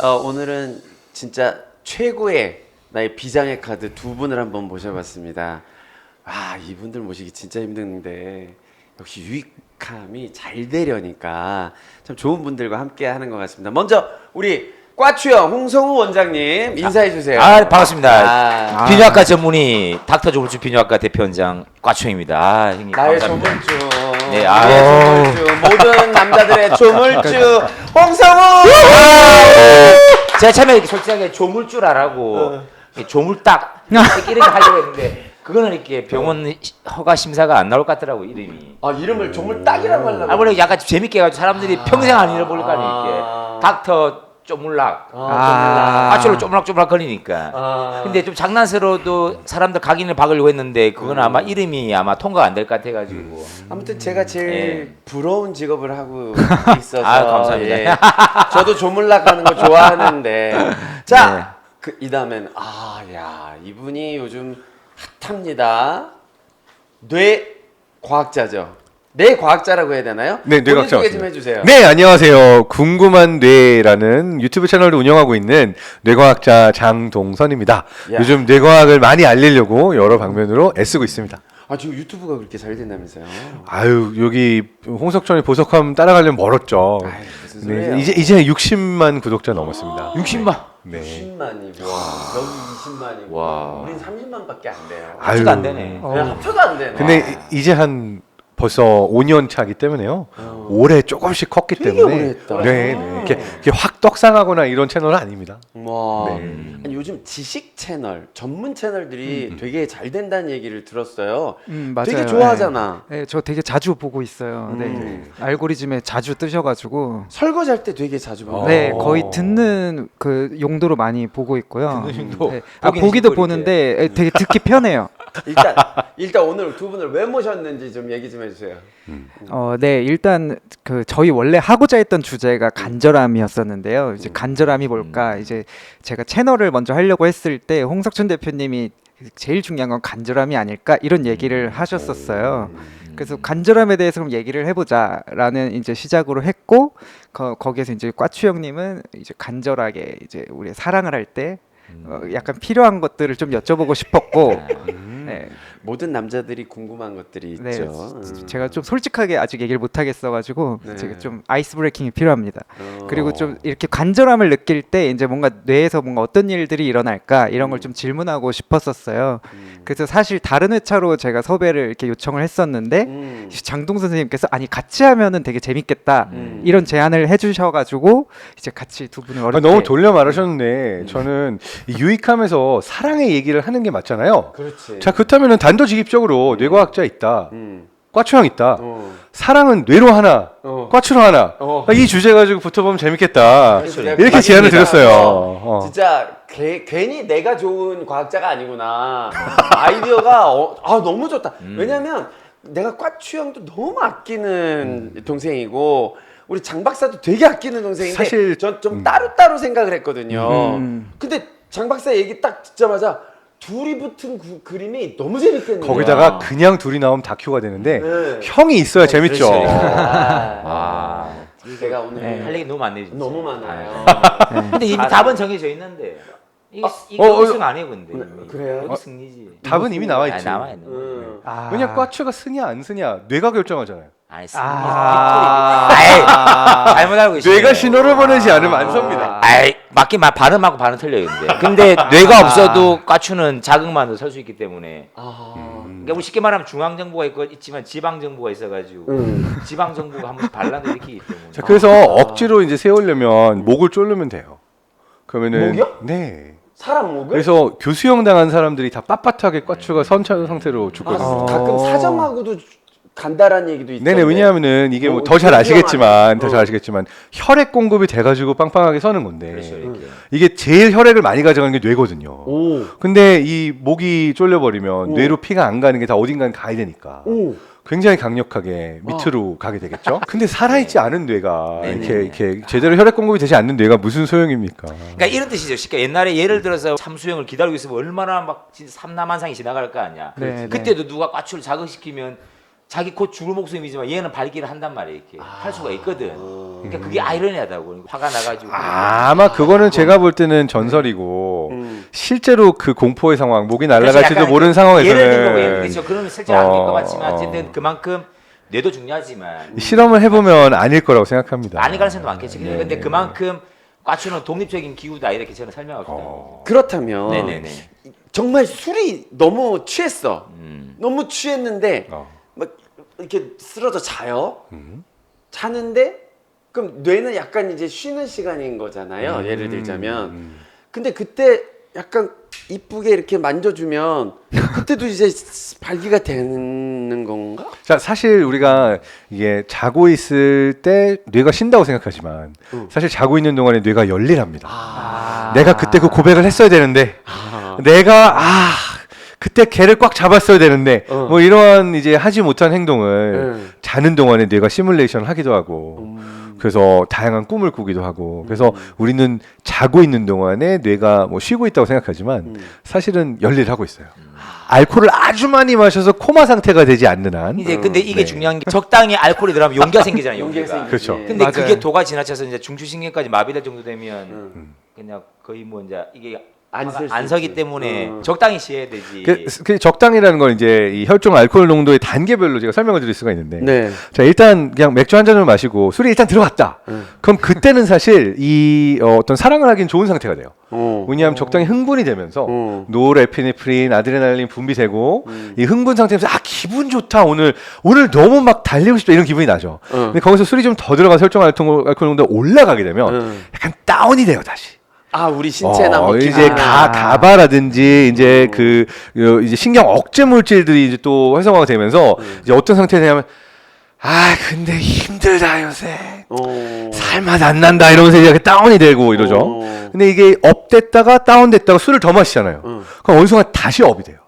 오늘은 진짜 최고의 나의 비장의 카드 두 분을 한번 모셔봤습니다. 이분들 모시기 진짜 힘든데 역시 유익함이 잘 되려니까 참 좋은 분들과 함께 하는 것 같습니다. 먼저 우리 과추형 홍성우 원장님 인사해 주세요. 반갑습니다. 비뇨학과 전문의 닥터 조물주 비뇨학과 대표원장 과추형입니다. 형님 나의 감사합니다. 조물주. 네, 나의 조물주. 모든 남자들의 조물주 홍성우. 제가 처음에 솔직하게 조물주라고 조물딱 이렇게 하려고 했는데 그거는 이렇게 병원 허가 심사가 안 나올 것 같더라고 이름이. 이름을 조물딱이라고 하려고. 원래 약간 재밌게 해가지고 사람들이 평생 안 잃어버릴 거 아니에요. 이렇게 닥터 쪼물락, 과추로 쪼물락 거리니까. 근데 좀 장난스러워도 사람들 각인을 박으려고 했는데 그건 아마 이름이 아마 통과가 안 될 것 같아가지고. 아무튼 제가 제일 부러운 직업을 하고 있어서 감사합니다. 저도 조물락 하는 거 좋아하는데 자, 이 다음엔 이분이 요즘 핫합니다. 뇌과학자죠. 뇌과학자라고 해야 되나요? 네, 뇌과학자 소개 좀 맞습니다. 해주세요. 네, 안녕하세요. 궁금한 뇌라는 유튜브 채널을 운영하고 있는 뇌과학자 장동선입니다. 야. 요즘 뇌과학을 많이 알리려고 여러 방면으로 애쓰고 있습니다. 지금 유튜브가 그렇게 잘 된다면서요? 여기 홍석천의 보석함 따라가려면 멀었죠. 무슨 소리예요? 이제 60만 구독자 넘었습니다. 60만. 네. 60만이고 여기 20만이고 와. 우린 30만밖에 안 돼요. 합쳐도 안 되네. 합쳐도 안 되네. 근데 이제 한 벌써 5년 차기 때문에요. 올해 조금씩 컸기 되게 때문에 오래 했다. 네. 이렇게 확 떡상하거나 이런 채널은 아닙니다. 와, 네. 아니, 요즘 지식 채널, 전문 채널들이 되게 잘 된다는 얘기를 들었어요. 맞아요. 되게 좋아하잖아. 네, 저 되게 자주 보고 있어요. 네. 알고리즘에 자주 뜨셔가지고 설거지할 때 되게 자주 봐요. 네, 거의 듣는 그 용도로 많이 보고 있고요. 듣는 용도? 네. 보기는 보기도 쉽고 보는데 되게 듣기 편해요. 일단 오늘 두 분을 왜 모셨는지 좀 얘기 좀 해주세요. 네, 일단 그 저희 원래 하고자 했던 주제가 간절함이었었는데요. 이제 간절함이 뭘까? 이제 제가 채널을 먼저 하려고 했을 때 홍석천 대표님이 제일 중요한 건 간절함이 아닐까 이런 얘기를 하셨었어요. 그래서 간절함에 대해서 그럼 얘기를 해보자라는 이제 시작으로 했고 거기에서 이제 과추형님은 이제 간절하게 이제 우리 사랑을 할 때 약간 필요한 것들을 좀 여쭤보고 싶었고. 네. 모든 남자들이 궁금한 것들이 네, 있죠. 제가 좀 솔직하게 아직 얘기를 못 하겠어가지고 네. 제가 좀 아이스 브레이킹이 필요합니다. 그리고 좀 이렇게 간절함을 느낄 때 이제 뭔가 뇌에서 뭔가 어떤 일들이 일어날까 이런 걸 좀 질문하고 싶었었어요. 그래서 사실 다른 회차로 제가 섭외를 이렇게 요청을 했었는데 장동 선생님께서 아니 같이 하면은 되게 재밌겠다 이런 제안을 해주셔가지고 이제 같이 두 분을 어렵게 너무 돌려 말하셨는데 저는 이 유익함에서 사랑의 얘기를 하는 게 맞잖아요. 그렇지. 자, 그렇다면 단도직입적으로 뇌과학자 있다, 과추형 있다. 어. 사랑은 뇌로 하나, 과추로 하나. 이 주제 가지고 붙어보면 재밌겠다. 그래서 이렇게 제안을 드렸어요. 진짜 괜히 내가 좋은 과학자가 아니구나. 아이디어가 너무 좋다. 왜냐면 내가 과추형도 너무 아끼는 동생이고 우리 장 박사도 되게 아끼는 동생인데 사실 전 좀 따로따로 생각을 했거든요. 근데 장 박사 얘기 딱 듣자마자 둘이 붙은 그림이 너무 재밌겠네요. 거기다가 그냥 둘이 나오면 다큐가 되는데 네. 형이 있어야 재밌죠. 제가 오늘 할 얘기 너무 많네. 진짜. 너무 많아요. 근데 이미 답은 정해져 있는데 이게 우승 아니에요 근데 이미. 그래요? 여기 승리지. 답은 이미 나와 있지. 나와 있는. 왜냐 과추가 쓰냐 안 쓰냐 뇌가 결정하잖아요. 아니 승리. 잘못 알고 있어. 뇌가 신호를 보내지 않으면 안 섭니다. 맞긴 발음하고 발음 틀려요 근데 뇌가 없어도 과추는 자극만으로 설 수 있기 때문에. 그러니까 우리 쉽게 말하면 중앙 정부가 있지만 지방 정부가 있어가지고 지방 정부가 한 번씩 반란을 일으키기 때문에. 자, 그래서 억지로 이제 세우려면 목을 조르면 돼요. 그러면은 목이요? 네. 사람 목을? 그래서 교수형 당한 사람들이 다 빳빳하게 과추가 선처 상태로 죽거든요. 가끔 사정하고도 간다라는 얘기도 있던데. 네네, 왜냐하면은 이게 뭐 더 잘 아시겠지만 혈액 공급이 돼가지고 빵빵하게 서는 건데 그렇죠, 이렇게. 이게 제일 혈액을 많이 가져가는 게 뇌거든요. 오. 근데 이 목이 쫄려버리면 뇌로 피가 안 가는 게 다 어딘가는 가야 되니까 오. 굉장히 강력하게 밑으로 가게 되겠죠. 근데 살아있지 않은 뇌가 이렇게 제대로 혈액 공급이 되지 않는 뇌가 무슨 소용입니까? 그러니까 이런 뜻이죠. 쉽게 옛날에 예를 들어서 참수형을 기다리고 있으면 얼마나 막 진짜 삼남한상이 지나갈 거 아니야. 네, 그때도 누가 과추를 자극시키면 자기 곧 죽을 목숨이지만 얘는 발기를 한단 말이에요. 이렇게 할 수가 있거든. 그러니까 그게 아이러니하다고. 화가 나가지고. 아마 그거는 제가 볼 때는 전설이고 실제로 그 공포의 상황, 목이 그래서 날아갈지도 약간 모르는 예를 든 거고 상황에서는 그렇죠. 그러면 실제로 아닐 것 같지만 어. 어쨌든 그만큼 뇌도 중요하지만 실험을 해보면 아닐 거라고 생각합니다. 아닐 가능성도 많겠지. 네, 근데 네. 그만큼 과추는 독립적인 기구다 이렇게 저는 설명하거든요. 그렇다면 네네네. 정말 술이 너무 취했어. 음. 너무 취했는데 막 이렇게 쓰러져 자요. 자는데 그럼 뇌는 약간 이제 쉬는 시간인 거잖아요. 예를 들자면. 근데 그때 약간 이쁘게 이렇게 만져주면 그때도 이제 발기가 되는 건가? 자, 사실 우리가 이게 자고 있을 때 뇌가 쉰다고 생각하지만 사실 자고 있는 동안에 뇌가 열일합니다. 내가 그때 그 고백을 했어야 되는데 내가 그때 걔를 꽉 잡았어야 되는데 뭐 이러한 이제 하지 못한 행동을 자는 동안에 뇌가 시뮬레이션을 하기도 하고 그래서 다양한 꿈을 꾸기도 하고 그래서 우리는 자고 있는 동안에 뇌가 뭐 쉬고 있다고 생각하지만 사실은 열일을 하고 있어요. 알코올을 아주 많이 마셔서 코마 상태가 되지 않는 한 이제 근데 이게 네. 중요한 게 적당히 알코올이 들어가면 용기가 생기잖아요. 용기가. 그렇죠. 근데 맞아요. 그게 도가 지나쳐서 이제 중추신경까지 마비될 정도 되면 그냥 거의 뭐 이제 이게 안 화가 쓸수 안 서기 있지. 때문에 적당히 쉬어야 되지. 그 적당이라는 건 이제 이 혈중 알코올 농도의 단계별로 제가 설명을 드릴 수가 있는데 네. 자 일단 그냥 맥주 한 잔을 마시고 술이 일단 들어갔다. 그럼 그때는 사실 이 어떤 사랑을 하긴 좋은 상태가 돼요. 왜냐하면 적당히 흥분이 되면서 노르에피네프린, 아드레날린 분비되고 이 흥분 상태에서 기분 좋다 오늘 너무 막 달리고 싶다 이런 기분이 나죠. 근데 거기서 술이 좀 더 들어가서 혈중 알코올 농도가 올라가게 되면 약간 다운이 돼요 다시. 우리 신체나 뭐 이제 기분이나. 가바라든지 이제 이제 신경 억제 물질들이 이제 또 활성화가 되면서 이제 어떤 상태냐면 근데 힘들다 요새 살맛 안 난다 이러면서 이제 다운이 되고 이러죠. 근데 이게 업됐다가 다운됐다가 술을 더 마시잖아요. 그럼 어느 순간 다시 업이 돼요.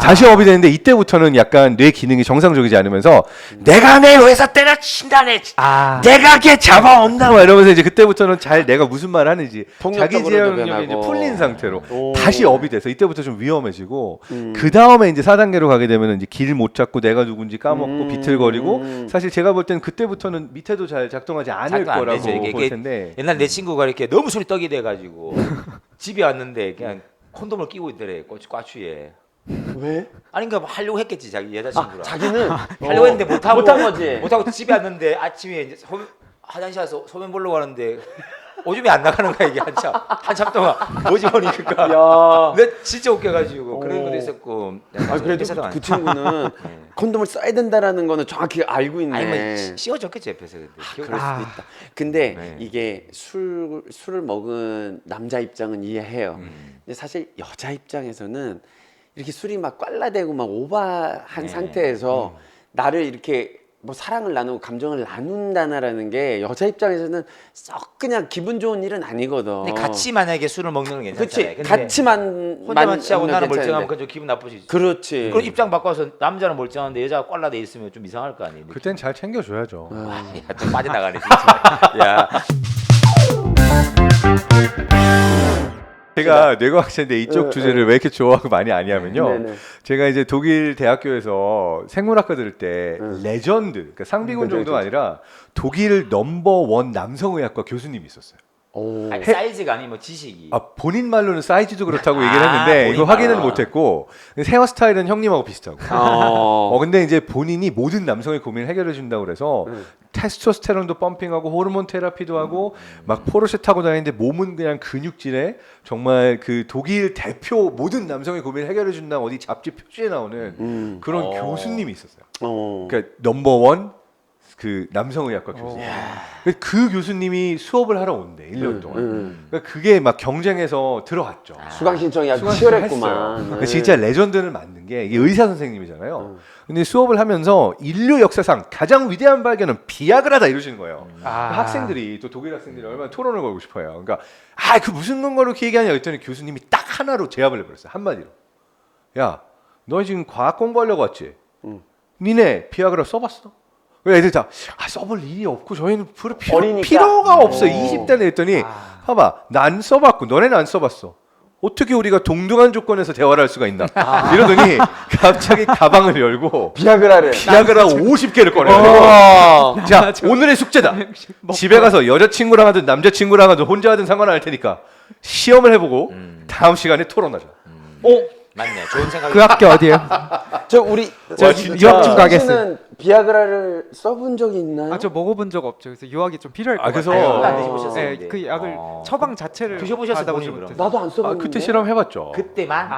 다시 업이 되는데 이때부터는 약간 뇌 기능이 정상적이지 않으면서 내가 내 회사 때려친다네 내가 걔 잡아온다 막 이러면서 이제 그때부터는 잘 내가 무슨 말 하는지 자기 폭력적으로도 제어력이 이제 변하고. 풀린 상태로 다시 업이 돼서 이때부터 좀 위험해지고 그 다음에 이제 4단계로 가게 되면 이제 길 못 찾고 내가 누군지 까먹고 비틀거리고 사실 제가 볼 때는 그때부터는 밑에도 잘 작동하지 않을 작동 안 거라고 되죠. 이게 볼 텐데 옛날 내 친구가 이렇게 너무 술이 떡이 돼가지고 집에 왔는데 그냥 콘돔을 끼고 있더래 과추에. 왜? 아니 그러니까 하려고 했겠지 자기 여자친구랑. 자기는 하려고 했는데 못하고 못한 거지. 못하고 집에 왔는데 아침에 이제 화장실 가서 소변 보려고 하는데 오줌이 안 나가는 거야 이게 한참 동안 뭐지 보니까 야. 내 진짜 웃겨가지고 그런 것도 있었고. 그래도 그 친구는 콘돔을 써야 된다라는 거는 정확히 알고 있네. 아니 뭐 씌워줬겠지 옆에서 근데. 그럴 수도 있다. 근데 네. 이게 술을 먹은 남자 입장은 이해해요. 근데 사실 여자 입장에서는 이렇게 술이 막 꽐라대고 막 오버한 상태에서 나를 이렇게 뭐 사랑을 나누고 감정을 나눈다라는 게 여자 입장에서는 썩 그냥 기분 좋은 일은 아니거든. 근데 같이 만약에 술을 먹는 건 괜찮잖아요. 그렇지. 근데 같이만 혼자만 취하고 하면 나는 괜찮은데. 멀쩡하면 그건 좀 기분 나쁘지. 그렇지. 그럼 입장 바꿔서 남자는 멀쩡한데 여자가 꽐라돼 있으면 좀 이상할 거 아니에요. 그땐 잘 챙겨줘야죠. 야, 좀 빠져나가네 진짜. 야. 제가 뇌과학자인데 이쪽 주제를 왜 이렇게 좋아하고 많이 아냐면요. 네네. 제가 이제 독일 대학교에서 생물학과 들을 때 레전드, 그러니까 상비군 정도가 아니라 독일 넘버원 남성의학과 교수님이 있었어요. 아니, 사이즈가 아니면 뭐 지식이. 본인 말로는 사이즈도 그렇다고 얘기를 했는데 본인 이거 확인은 말로. 못했고 헤어스타일은 형님하고 비슷하고. 근데 이제 본인이 모든 남성의 고민을 해결해 준다고 그래서 테스토스테론도 펌핑하고 호르몬 테라피도 하고 막 포르쉐 타고 다니는데 몸은 그냥 근육질에 정말 그 독일 대표 모든 남성의 고민을 해결해 준다는 어디 잡지 표지에 나오는 그런 교수님이 있었어요. 그러니까 넘버원 그 남성의학과 교수님. 그 교수님이 수업을 하러 온대 1년 동안. 그러니까 그게 막 경쟁해서 들어갔죠. 수강 신청이 아주 수강 치열했구만. 했어요. 그러니까 진짜 레전드는 맞는 게 이게 의사 선생님이잖아요. 근데 수업을 하면서 인류 역사상 가장 위대한 발견은 비아그라다 이러시는 거예요. 그러니까 학생들이 또 독일 학생들이 얼마나 토론을 걸고 싶어요. 그러니까 그 무슨 근거로 그 얘기하냐 했더니 교수님이 딱 하나로 제압을 해버렸어요. 한마디로. 야, 너 지금 과학 공부하려고 왔지? 니네 비아그라 써봤어? 왜 애들 다 써볼 일이 없고 저희는 어리니까. 필요가 없어 20대는 했더니 봐봐 난 써봤고 너네는 안 써봤어 어떻게 우리가 동등한 조건에서 대화를 할 수가 있나 이러더니 갑자기 가방을 열고 비아그라를. 비아그라 50개를 꺼내요. 어. 자, 오늘의 숙제다. 집에 가서 여자친구랑 하든 남자친구랑 하든 혼자 하든 상관 안 할 테니까 시험을 해보고 다음 시간에 토론하자. 맞네. 좋은 생각. 그 학교 어디예요? 저 우리 저 유학 좀 가겠어요. 씨는 비아그라를 써본 적이 있나요? 아 저 먹어본 적 없죠. 그래서 유학이 좀 필요할 것 그래서 같아요. 안 드셔보셨어요? 네, 그 약을 처방 자체를 드셔보셨어요, 받아보지 본인 못해서. 나도 안 써봤는데. 그때 실험해봤죠. 그때만.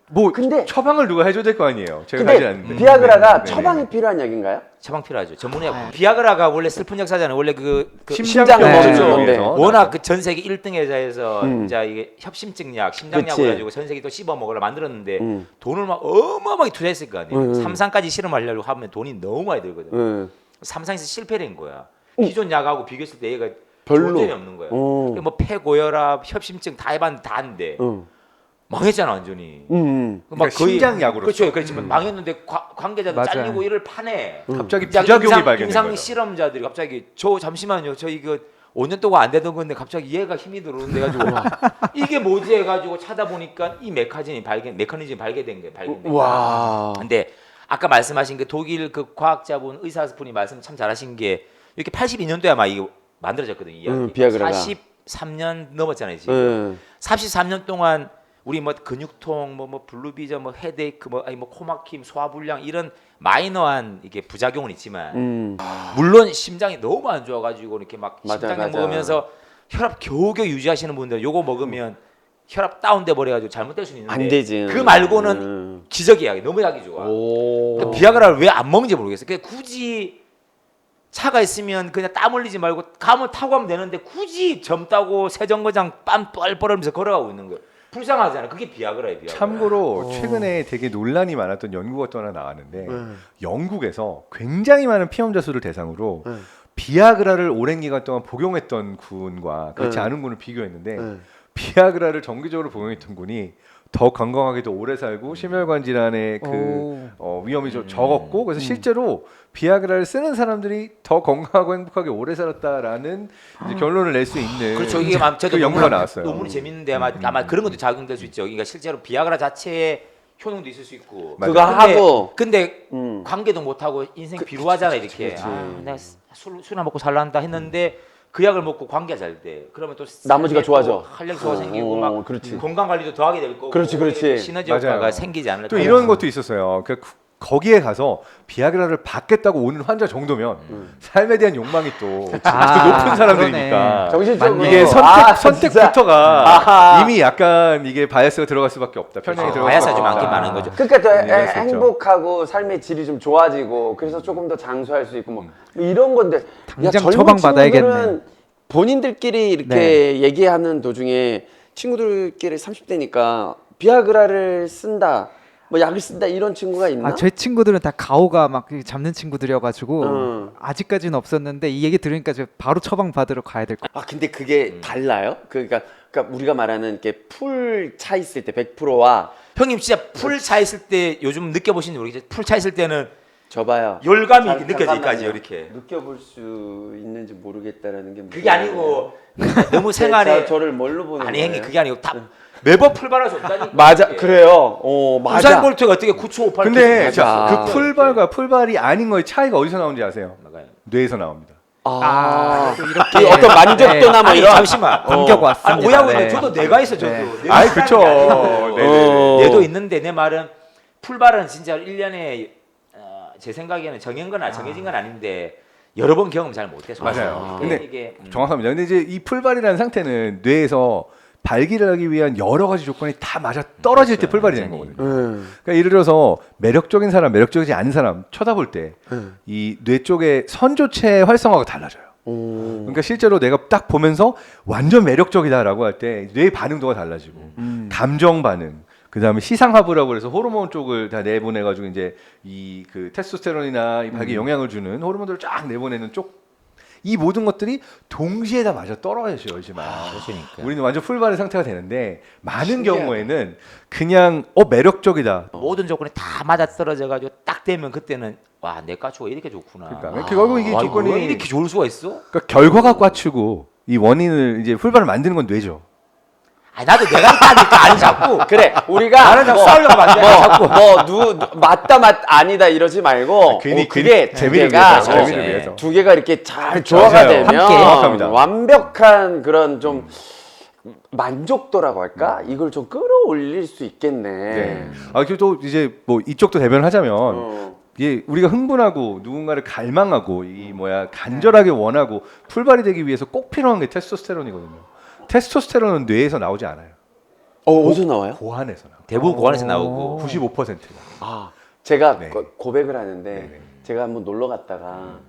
뭐 근데- 처방을 누가 해줘야 될 거 아니에요. 제가 하지 근데 않는데. 비아그라가 네. 처방이 필요한 약인가요? 처방 필요하죠. 전문의약. 비아그라가 원래 슬픈 역사잖아요. 원래 그 심장병 멈추죠. 건데. 워낙 그 전 세계 1등 회사에서 음. 이제 이게 협심증약, 심장약을 그치. 가지고 전 세계 또 씹어 먹으려 만들었는데 음. 돈을 막 어마어마하게 투자했을 거 아니에요. 음. 삼상까지 실험하려고 하면 돈이 너무 많이 들거든. 응. 삼상에서 실패를 한 거야. 기존 약하고 비교했을 때 얘가 별로. 좋은 점이 없는 거야. 어. 뭐 폐고혈압, 협심증 다 해봤는데 다 한데 응. 망했잖아 완전히. 그러니까 심장약으로 그렇죠. 그렇지만 망했는데 관계자들 맞아요. 잘리고 이를 파네. 갑자기 자, 부작용이 임상 발견된 거예요. 실험자들이 갑자기 저 잠시만요. 저 이거 5년 동안 안 되던 건데 갑자기 얘가 힘이 들어오는데 가지고 이게 뭐지 해가지고 찾아보니까 이 메커니즘이 발견된 거예요. 발견된 거예요. 와. 근데 아까 말씀하신 그 독일 그 과학자분 의사분이 말씀 참 잘하신 게 이렇게 82년도에 아마 이게 만들어졌거든요. 이 약이. 비아그라가. 43년 넘었잖아요 지금. 응. 43년 동안 우리 뭐 근육통, 뭐 블루비전, 뭐 헤데이크, 뭐 코막힘, 소화불량 이런 마이너한 이게 부작용은 있지만 물론 심장이 너무 안 좋아가지고 이렇게 막 맞아, 심장약 맞아. 먹으면서 혈압 겨우겨우 유지하시는 분들 요거 먹으면 혈압 다운돼 버려가지고 잘못될 수는 있는데 안 되지. 그 말고는 기적이야. 너무 약이 좋아. 오. 그러니까 비아그라를 왜 안 먹는지 모르겠어. 그냥 굳이 차가 있으면 그냥 땀 흘리지 말고 가면 타고 가면 되는데 굳이 젊다고 세정거장 땀 뻘뻘하면서 걸어가고 있는 거예요. 불쌍하잖아. 그게 비아그라예요. 비아그라. 참고로 최근에 되게 논란이 많았던 연구가 또 하나 나왔는데 영국에서 굉장히 많은 피험자 수를 대상으로 비아그라를 오랜 기간 동안 복용했던 군과 그렇지 않은 군을 비교했는데 비아그라를 정기적으로 복용했던 군이 더 건강하게도 오래 살고 심혈관 질환의 그 위험이 좀 적었고 그래서 실제로 비아그라를 쓰는 사람들이 더 건강하고 행복하게 오래 살았다라는 이제 결론을 낼 수 있는 그렇죠. 이게 저도 그 연구가 나왔어요. 논문이 재밌는데 아마 그런 것도 작용될 수 있죠. 그러니까 실제로 비아그라 자체의 효능도 있을 수 있고. 맞아요. 그거 하고. 근데 관계도 못 하고 인생 비루하잖아 이렇게. 그치. 내가 술이나 먹고 살란다 했는데 그 약을 먹고 관계가 잘 돼. 그러면 또 나머지가 삶에 좋아져. 또 활력 좋아 생기고 막 그렇지. 건강 관리도 더하게 될 거고. 그렇지, 그렇지. 시너지 맞아요. 효과가 생기지 않을까. 또 이런 것도 있었어요. 그러니까 거기에 가서 비아그라를 받겠다고 오는 환자 정도면 삶에 대한 욕망이 또 높은 사람들이니까 정신적으로. 이게 선택부터가 아하. 이미 약간 이게 바이어스가 들어갈 수밖에 없다. 편향이 들어갈 바이아스가 수밖에 좀 많긴 없다. 많은 거죠. 그러니까 더 이해할 수 있죠. 행복하고 삶의 질이 좀 좋아지고 그래서 조금 더 장수할 수 있고 뭐 이런 건데 당장 젊은 처방 받아야겠네. 친구들은 본인들끼리 이렇게 얘기하는 도중에 친구들끼리 30대니까 비아그라를 쓴다 뭐 약을 쓴다 이런 친구가 있나? 아, 제 친구들은 다 가오가 막 잡는 친구들이어가지고 응. 아직까지는 없었는데 이 얘기 들으니까 저 바로 처방 받으러 가야 될 것 같아요. 아 근데 그게 달라요? 그러니까 우리가 말하는 이렇게 풀 차 있을 때 100%와 형님 진짜 풀 차 있을 때 요즘 느껴보시는지 모르겠지만 풀 차 있을 때는 저봐요. 열감이 잠- 이렇게 느껴지기까지 잠깐만요. 이렇게. 느껴볼 수 있는지 모르겠다라는 게 그게 아니고 너무 생활에 저를 뭘로 보는 아니 거예요? 형님 그게 아니고 다 매번 풀바라 줬다니까. 맞아 그래요. 맞아. 우사인 볼트가 어떻게 9초58 근데 맞아. 그 풀발과 풀발이 아닌 거의 차이가 어디서 나오는지 아세요? 뇌에서 나옵니다. 또 이렇게 그 어떤 만족도나 뭐 아니 이런 잠시만 감격 왔습니다. 오야고 네. 저도 뇌가 있어 저도 네. 뇌 아이 있다는 그쵸. 게 아니고. 네네. 뇌도 있는데 내 말은 풀발은 진짜 1년에 제 생각에는 정해진 건 아닌데 여러 번 경험 잘 못해서 맞아요. 근데 근데 이게 정확합니다. 근데 이제 이 풀발이라는 상태는 뇌에서 발기를 하기 위한 여러 가지 조건이 다 맞아 떨어질 때 풀발이 되는 거거든요. 그러니까 예를 들어서 매력적인 사람, 매력적이지 않은 사람 쳐다볼 때 이 뇌 쪽의 선조체 활성화가 달라져요. 그러니까 실제로 내가 딱 보면서 완전 매력적이다라고 할 때 뇌 반응도가 달라지고 감정 반응, 그 다음에 시상하부라고 그래서 호르몬 쪽을 다 내보내가지고 이제 이 그 테스토스테론이나 이 발기에 영향을 주는 호르몬들을 쫙 내보내는 쪽. 이 모든 것들이 동시에 다 맞아 떨어져야지만 그러니까. 우리는 완전 풀발의 상태가 되는데 많은 경우에는 그냥 매력적이다. 모든 조건이 다 맞아 떨어져 가지고 딱 되면 그때는 와 내 가추가 이렇게 좋구나. 그러니까 결국 이게 와, 조건이 왜 이렇게 좋을 수가 있어? 그러니까 결과가 꽈추고 이 원인을 이제 풀발을 만드는 건 뇌죠. 아 나도 내가 있다니까 아니 자꾸. 그래 우리가 나는 자꾸 싸우려고 하면 안 돼. 자꾸. 맞다 아니다 이러지 말고 괜히 그게 두 재미를 개가 위해서, 재미를 위해서. 두 개가 이렇게 잘 조화가 맞아요. 되면 함께. 정확합니다. 완벽한 그런 좀 만족도라고 할까 이걸 좀 끌어올릴 수 있겠네. 네. 그리고 또 이제 뭐 이쪽도 대변을 하자면 어. 예, 우리가 흥분하고 누군가를 갈망하고 간절하게 원하고 풀발이 되기 위해서 꼭 필요한 게 테스토스테론이거든요. 테스토스테론은 뇌에서 나오지 않아요. 어디서 나와요? 고환에서 나와요. 대부분 고안에서 나오고. 95%가. 아 제가 네. 고백을 하는데 네네. 제가 한번 놀러 갔다가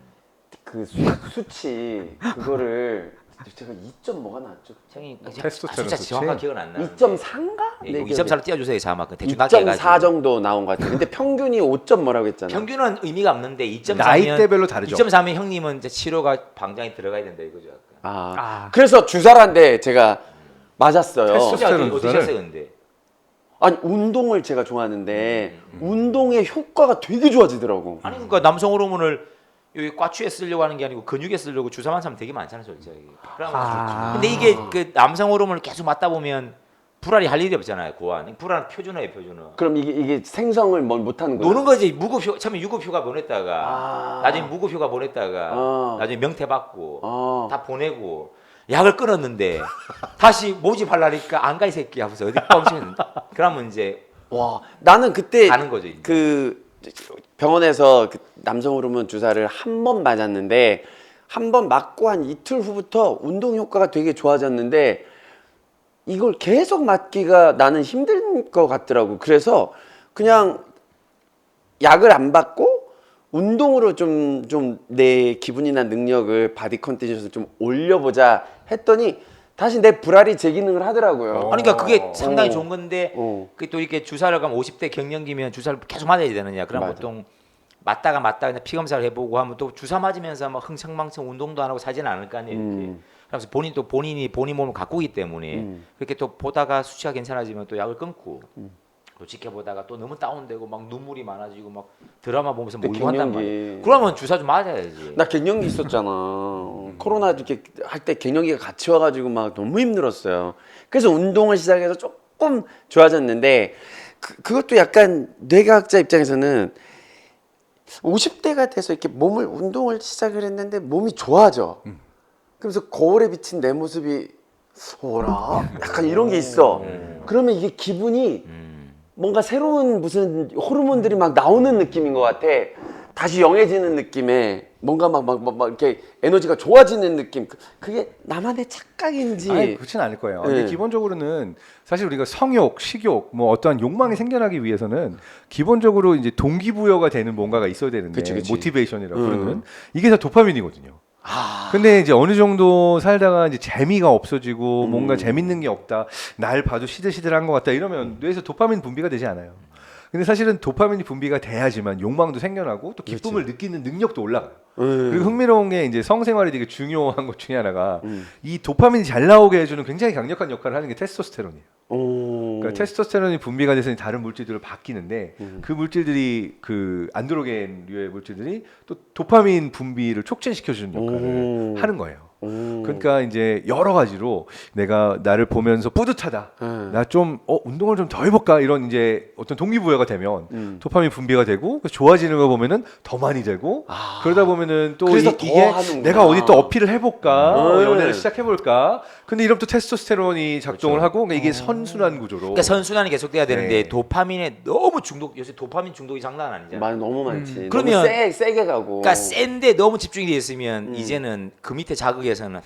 그 수치 그거를 제가 2점 뭐가 나왔죠? 형이 테스토스테론 숫자 수치? 정확한 기억은 안 나. 2.4인가? 2.4로 띄워주세요. 자막 대충 낮게 2.4 해가지고. 정도 나온 것 같아요. 근데 평균이 5점 뭐라고 했잖아. 평균은 의미가 없는데 2.4면 나이대별로 다르죠. 2.4면 형님은 이제 치료가 방장에 들어가야 된다 이거죠. 그래서 주사라인데 제가 맞았어요. 테스토스테론 어디 주사를? 셨어요 근데? 아니 운동을 제가 좋아하는데 운동의 효과가 되게 좋아지더라고. 아니 그러니까 남성 호르몬을 여기 꽈추에 쓰려고 하는 게 아니고 근육에 쓰려고 주사만 사면 되게 많잖아요, 솔직히. 근데 이게 그 남성 호르몬을 계속 맞다 보면 불알이 할 일이 없잖아요, 고안. 불알 표준어예요, 표준어. 그럼 이게 생성을 못하는 거야? 노는 거지. 무급휴 처음에 유급휴가 보냈다가 나중에 무급휴가 보냈다가 나중에 명퇴 받고 다 보내고 약을 끊었는데 다시 모집하려니까 안 가 이 새끼 하면서 어디 뻥치는데 그러면 이제 와 나는 그때 가는 거죠. 이제. 그 병원에서 그 남성 호르몬 주사를 한 번 맞았는데 한 번 맞고 한 이틀 후부터 운동 효과가 되게 좋아졌는데 이걸 계속 맞기가 나는 힘든 것 같더라고. 그래서 그냥 약을 안 받고 운동으로 좀 내 기분이나 능력을 바디 컨디션을 좀 올려보자 했더니 다시 내 불알이 제 기능을 하더라고요. 아니 그러니까 그게 상당히 좋은 건데 어. 그게 또 이렇게 주사를 가면 50대 경령기면 주사를 계속 맞아야 되느냐. 그럼 맞아. 보통 맞다가 그냥 피 검사를 해보고 하면 또 주사 맞으면서 막 흥청망청 운동도 안 하고 사지는 않을 거 아니에요. 이렇게. 그래서 본인이 본인 몸을 가꾸기 때문에 그렇게 또 보다가 수치가 괜찮아지면 또 약을 끊고 또 지켜보다가 또 너무 다운되고 막 눈물이 많아지고 막 드라마 보면서 뭐 울고 한단 갱년기. 말이에요. 그러면 주사 좀 맞아야지. 나 갱년기 있었잖아. 코로나 이렇게 할 때 갱년기가 같이 와가지고 막 너무 힘들었어요. 그래서 운동을 시작해서 조금 좋아졌는데 그것도 약간 뇌과학자 입장에서는 50대가 돼서 이렇게 운동을 시작을 했는데 몸이 좋아져. 그래서 거울에 비친 내 모습이 오라 약간 이런 게 있어. 그러면 이게 기분이 뭔가 새로운 무슨 호르몬들이 막 나오는 느낌인 것 같아. 다시 영해지는 느낌에 뭔가 막 이렇게 에너지가 좋아지는 느낌. 그게 나만의 착각인지. 아니 그렇지는 않을 거예요. 네. 근데 기본적으로는 사실 우리가 성욕, 식욕, 뭐 어떠한 욕망이 생겨나기 위해서는 기본적으로 이제 동기부여가 되는 뭔가가 있어야 되는데 그치. 모티베이션이라고 부르는 이게 다 도파민이거든요. 근데 이제 어느 정도 살다가 이제 재미가 없어지고 뭔가 재밌는 게 없다, 날 봐도 시들시들한 것 같다 이러면 뇌에서 도파민 분비가 되지 않아요. 근데 사실은 도파민이 분비가 돼야지만 욕망도 생겨나고 또 기쁨을 느끼는 능력도 올라가요. 그리고 흥미로운 게 이제 성생활이 되게 중요한 것 중에 하나가 이 도파민이 잘 나오게 해주는 굉장히 강력한 역할을 하는 게 테스토스테론이에요. 그러니까 테스토스테론이 분비가 돼서 다른 물질들로 바뀌는데 그 물질들이 그 안드로겐류의 물질들이 또 도파민 분비를 촉진시켜주는 역할을 하는 거예요. 그러니까 이제 여러 가지로 내가 나를 보면서 뿌듯하다. 나 좀 운동을 좀 더 해볼까 이런 이제 어떤 동기부여가 되면 도파민 분비가 되고 좋아지는 거 보면은 더 많이 되고 그러다 보면은 또 그래서 더 이게 하는구나. 내가 어디 또 어필을 해볼까 연애를 시작해볼까. 근데 이러면 또 테스토스테론이 작동을 하고 그러니까 이게 선순환 구조로. 그러니까 선순환이 계속돼야 되는데 네. 도파민에 너무 요새 도파민 중독이 장난 아니잖아요. 말 너무 많지. 그러면- 너무 세게 가고. 그러니까 센데 너무 집중이 돼 있으면 이제는 그 밑에 자극에서는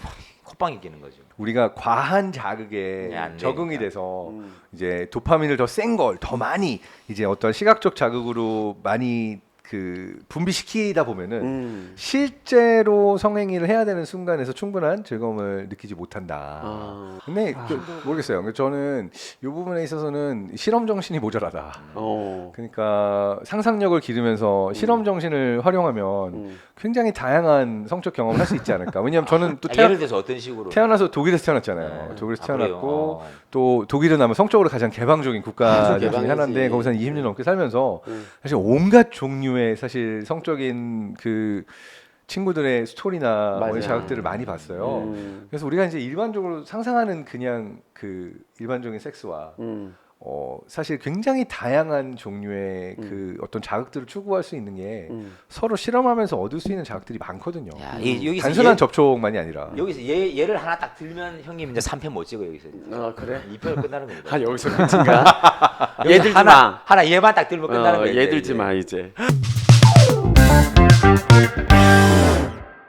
콧방이 끼는 거죠. 우리가 과한 자극에 네, 안 적응이 되니까. 돼서 이제 도파민을 더 센 걸 더 많이 이제 어떤 시각적 자극으로 많이 그 분비시키다 보면은 실제로 성행위를 해야 되는 순간에서 충분한 즐거움을 느끼지 못한다. 근데 모르겠어요. 저는 이 부분에 있어서는 실험 정신이 모자라다. 그러니까 상상력을 기르면서 실험 정신을 활용하면 굉장히 다양한 성적 경험을 할 수 있지 않을까. 왜냐하면 저는 또 예를 들어서 어떤 식으로? 태어나서 독일에서 태어났잖아요. 네. 독일에서 아, 태어났고 그래요? 또 독일은 아마 성적으로 가장 개방적인 국가 중에 개방이지. 하나인데 거기서 한 20년 넘게 살면서 사실 온갖 종류의 사실 성적인 그 친구들의 스토리나 뭐 맞아요. 이런 자극들을 많이 봤어요. 그래서 우리가 이제 일반적으로 상상하는 그냥 그 일반적인 섹스와 사실 굉장히 다양한 종류의 그 어떤 자극들을 추구할 수 있는 게 서로 실험하면서 얻을 수 있는 자극들이 많거든요. 야, 여기서 단순한 접촉만이 아니라. 여기서 얘를 하나 딱 들면 형님 이제 3편 못 찍어 여기서. 그래? 2편을 끝나는 겁니다. 아 여기서 끝인가? 얘들지 마. 하나 얘만 딱 들면 끝나는 거예요. 얘들지 마 이제.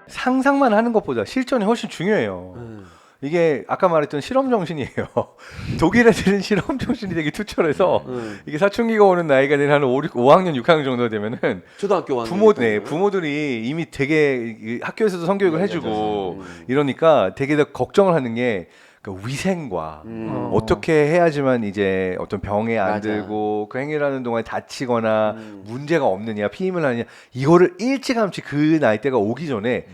상상만 하는 것보다 실전이 훨씬 중요해요. 이게 아까 말했던 실험 정신이에요. 독일 애들은 실험 정신이 되게 투철해서 이게 사춘기가 오는 나이가 된 한 5학년, 6학년 정도 되면은 초등학교 부모들이 이미 되게 학교에서도 성교육을 해주고 이러니까 되게 더 걱정을 하는 게 그 위생과 어떻게 해야지만 이제 어떤 병에 안 맞아. 들고 그 행위를 하는 동안에 다치거나 문제가 없느냐 피임을 하느냐 이거를 일찌감치 그 나이대가 오기 전에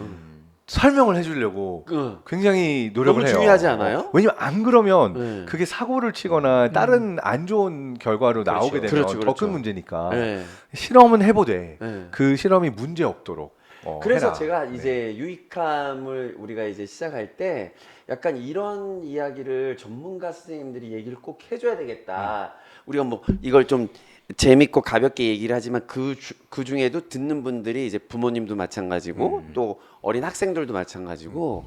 설명을 해주려고 굉장히 노력을 너무 해요. 중요하지 않아요? 왜냐면 안 그러면 네. 그게 사고를 치거나 다른 안 좋은 결과로 나오게 되면 그렇죠, 더 그렇죠. 큰 문제니까 네. 실험은 해보되 네. 그 실험이 문제 없도록 그래서 해라. 제가 네. 이제 유익함을 우리가 이제 시작할 때 약간 이런 이야기를 전문가 선생님들이 얘기를 꼭 해줘야 되겠다. 우리가 뭐 이걸 좀 재밌고 가볍게 얘기를 하지만 그 중에도 듣는 분들이 이제 부모님도 마찬가지고 또 어린 학생들도 마찬가지고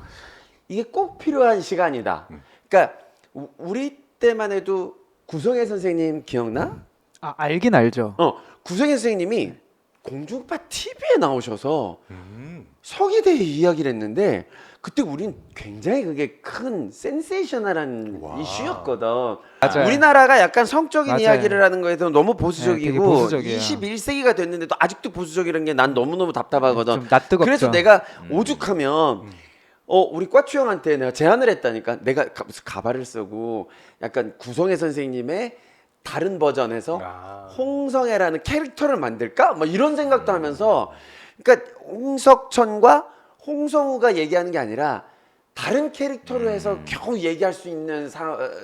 이게 꼭 필요한 시간이다. 그러니까 우리 때만 해도 구성애 선생님 기억나? 아, 알긴 알죠. 구성애 선생님이 공중파 TV에 나오셔서 성에 대해 이야기를 했는데 그때 우린 굉장히 그게 큰 센세이셔널한 이슈였거든. 맞아요. 우리나라가 약간 성적인 맞아요. 이야기를 하는 거에 대해서 너무 네, 보수적이고 되게 보수적이에요. 21세기가 됐는데도 아직도 보수적이라는 게 난 너무너무 답답하거든. 좀 낯뜨겁죠. 그래서 내가 오죽하면 우리 꽈추 형한테 내가 제안을 했다니까. 내가 무슨 가발을 쓰고 약간 구성애 선생님의 다른 버전에서 홍성애라는 캐릭터를 만들까? 뭐 이런 생각도 하면서 그러니까 홍석천과 홍성우가 얘기하는 게 아니라 다른 캐릭터로 해서 겨우 얘기할 수 있는